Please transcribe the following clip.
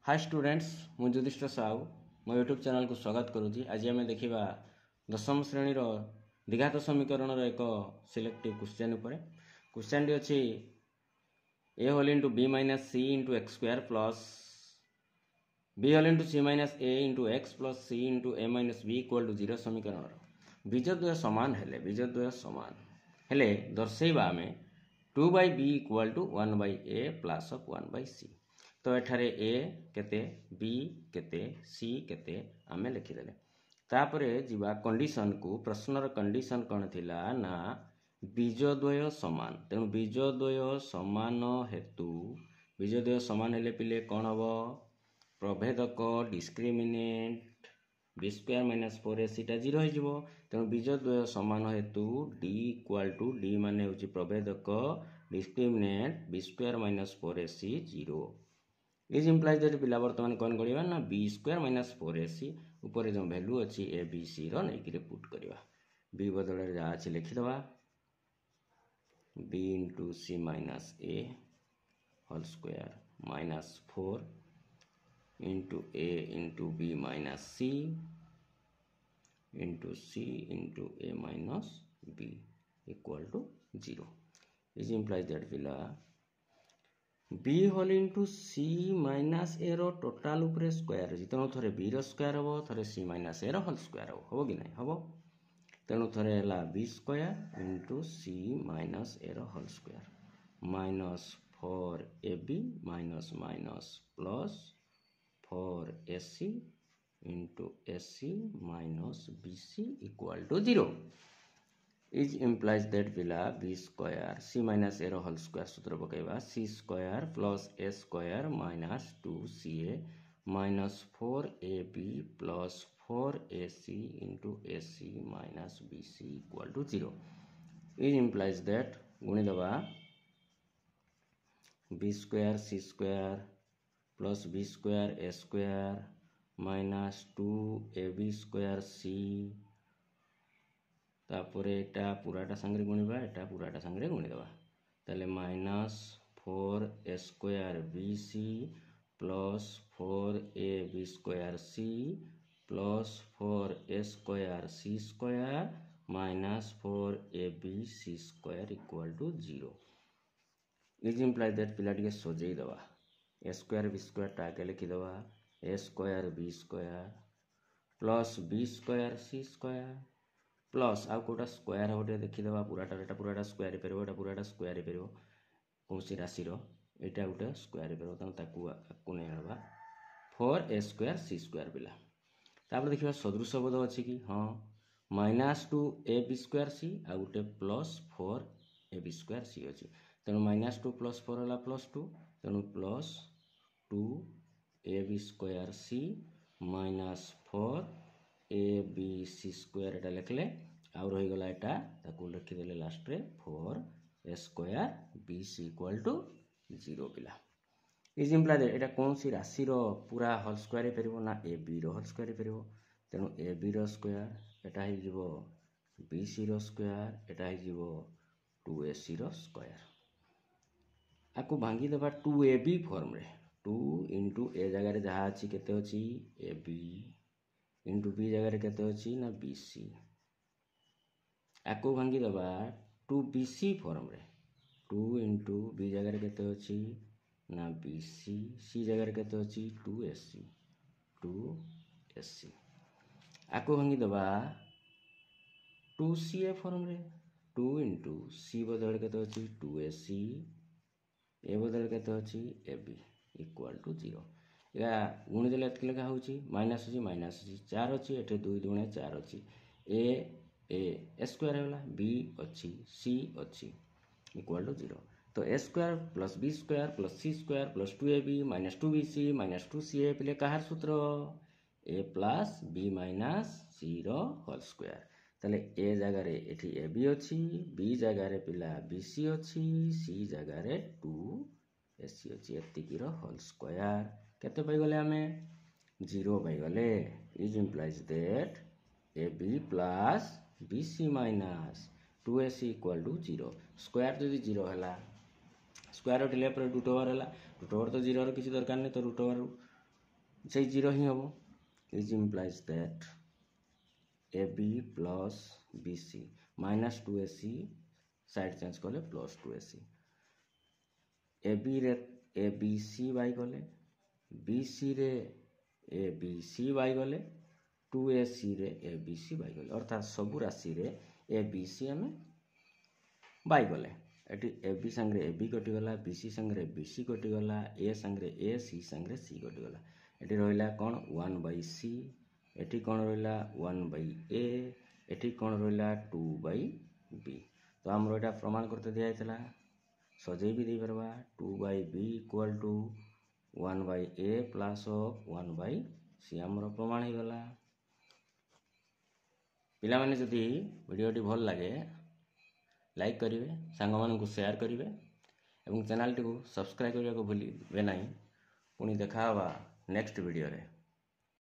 Hi students मु युधिष्ठिर साहू मो YouTube channel को स्वागत करुँची। आज आम देखा दशम श्रेणी द्विघात समीकरण एक सिलेक्टिव क्वेश्चन उपर। क्वेश्चन टी अच्छी a whole into b minus c into x square plus b whole into c minus a into x plus c into a minus b equal to 0 समीकरण बीजद्वय सामान हेले दर्शेबा आम 2/b equal to 1/a plus of 1/c। तो एठारे ए केते B केते सी केते आमे लिखिदेले। तापरे जीवा कंडीशन को प्रश्नर कंडीशन कौन थिला ना बीजद्वय समान। तेणु बीजद्वय समान हेतु बीजद्वय समान हेले पिले कौन हम प्रभेदक discriminant b square minus 4ac 0 हो। तेणु बीजद्वय समान हेतु d इक्वल टू d माने होची प्रभेदक discriminant b square minus 4ac 0 is implies that पिला बर्तमान कौन करवा ना बी स्क्वायर माइनस 4ac ऊपर जो वैल्यू अच्छी ए बी सी रही पुट करवा। बी बदल जहाँ अच्छी लिखिदवा b into c minus a whole square minus 4 into a into b minus c into a minus b equal to 0 is implies that पिला b whole into c minus a रो टोटाल उपरे square अछि। तेणु थरे बी रो square हबो थरे सी माइनस ए रो होल स्क्वायर हबो कि नहीं हबो। तेणु थरे हला b square into c minus a रो whole square minus 4ab minus minus plus 4ac into ac minus bc equal to 0 is implies that पिला b square c minus a रो होल स्क्वायर सूत्र पकेबा c square plus a square minus 2ca minus 4ab plus 4ac into ac minus bc equal to 0 is implies that गुणिदबा b square c square plus b square a square minus 2ab square c तापर एटा पूराटा संगे गुणिबा एटा पूराटा संगे गुणिदबा ताले minus 4a square bc plus 4ab square c plus 4a square c square minus 4ab c square equal to 0 is implies that पिला टिके सजई दबा a स्क्वायर b स्क्वायर टाके लिखिदबा a स्क्वायर b स्क्वायर plus b square c square plus आउ कोटा square हम देखीदे पूराटा स्क्वायर पार एटा पूराटा स्क्वायर पार कौन राशि एटा गोटे स्क्वायर पार तेनालीराक नहीं आना 4a स्क्वायर c स्क्वायर पिला। तापर देखा सदृश बोध अच्छी कि हाँ माइनस 2ab स्क्वायर c आ गोटे प्लस 4ab स्क्वायर c अच्छी। तेणु माइनस 2 प्लस 4 है प्लस 2 तेणु plus 2ab square c minus 4ab c square एटा लिखले आउ रहीगला एटा ताकू लिखिदेले लास्ट रे 4a square bc equal to 0 पिला इज इम्प्लाइज एटा कौन सी राशि रो पूरा होल स्क्वायर पारिबो ना ए बी रो होल स्क्वायर पारिबो। तेणु ए बी रो स्क्वायर एटा ही जीवो bc रो स्क्वायर एटा ही जीवो 2ac रो स्क्वायर आकु भांगी देबा 2ab फॉर्म रे 2 इंटू ए जगह जहाँ अच्छी केते अच्छी ए बी इंटू बी जगह केते अच्छी ना bc आकु भांगी देबा 2bc फॉर्म रे 2 इंटू बी जगह केते अच्छी ना bc सी जगह केते अच्छी 2ac आकु भांगी देबा 2ca फॉर्म रे 2 इंटू सी बदल केते अच्छी 2ac ए बदल केते अच्छी ab इक्वल टू 0 या गुणी देले एतके लेखा होची माइनस अच्छी 4 अच्छी एटे 2 दुणे 4 अच्छी ए स्क्वायर होला बी अच्छी सी अच्छी इक्वल टू 0 तो a square plus b square plus c square plus 2ab minus 2bc minus 2ca पिले कहार सूत्र a plus b minus c रो होल स्क्वायर ताले ए जगह रे एठी ए बी अच्छी बी जगह रे पिला बी सी अच्छी सी जगह रे 2ac अच्छी एतिकी रो होल स्क्वायर केते पाई गले हमें 0 पाई गले is implies that A B plus bc minus 2ac equal to 0 square जदि 0 है स्क्वायर उठिले रूट ओवर है रूट ओवर तो 0 किसी दरकार नहीं तो रूट ओवर से 0 ही हम is implies that AB plus BC minus 2AC side change कले प्लस 2AC AB रे ABC बाई गले BC रे ABC बाई गले 2AC रे ABC बाई गले अर्थात सबू राशि रे ABC आम बाई गले एटी AB संगे AB कटिगला BC संगे BC कटिगला A संगे A C संगे C कटिगला एटी रहिला कौन 1/C एटी कौन रहिला 1/A एटी कौन रहिला 2/B तो आमर एटा प्रमाण करते दिया जाइतला सजै भी दे परबा 2/B equal to 1/A plus 1/C आमर प्रमाण हो गला पिला माने जदि वीडियोटी भल लगे लाइक करिवे सांग मानकु शेयर करिवे एवं चैनल टी को सब्सक्राइब करने को भूलिबे नहीं पुणी देखा हवा नेक्स्ट वीडियो रे।